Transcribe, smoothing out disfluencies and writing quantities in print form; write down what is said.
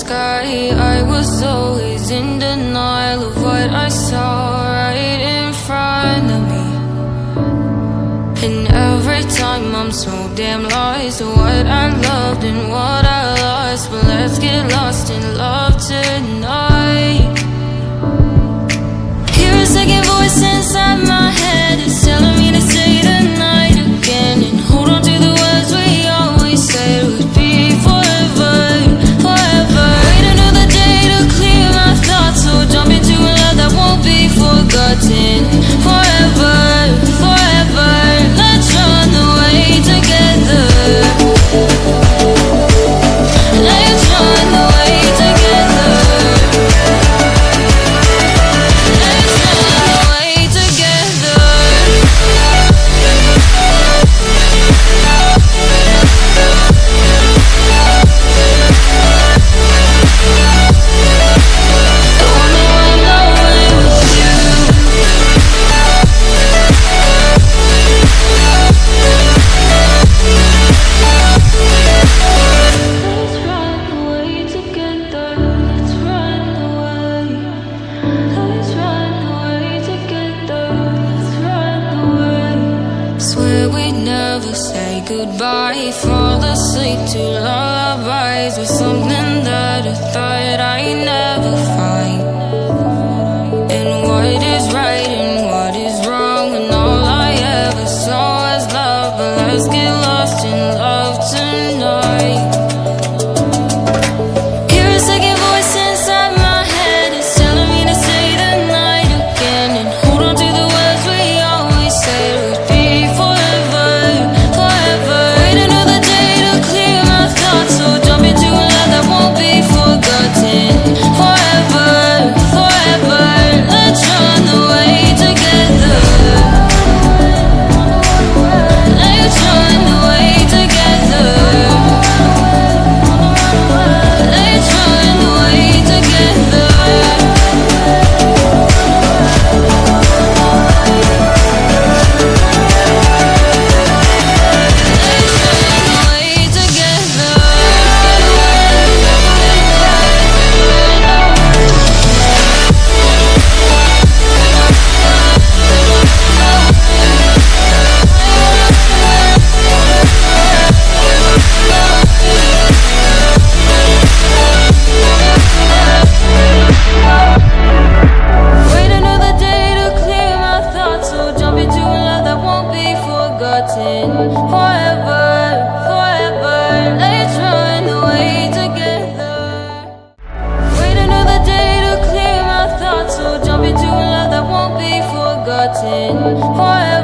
sky. I was always in denial of what I saw right in front of me. And every time I'm so damn lost to what I loved and what I lost. But let's get lost in love tonight. Hear a second voice inside my head, it's telling me to stay the night again and hold on to the words we always said would be forever, forever. Wait another day to clear my thoughts, so jump into a love that won't be forgotten. Forever, forever, let's run away together. Let's run away together. Let's run away together. I wanna run away with you. Let's run away together. Let's run away. Let's run away together. Let's run away. Swear we'd never say goodbye. Fall asleep to lullabies with something that I thought I'd never find. And what is right and what is wrong, and all I ever saw was love. But let's get lost in love tonight. Hear a second voice inside my head, it's telling me to stay the night again and hold on to the words we always said would be forever, forever. Wait another day to clear my thoughts, so jump into a love that won't be forgotten. Forever, forever, let's run away together. Let's run away together. Let's run away together. Wait another day to clear my thoughts, so jump into a love that won't be forgotten. Forever, forever, let's run away together. Wait another day to clear my thoughts, so jump into a love that won't be forgotten. Forever.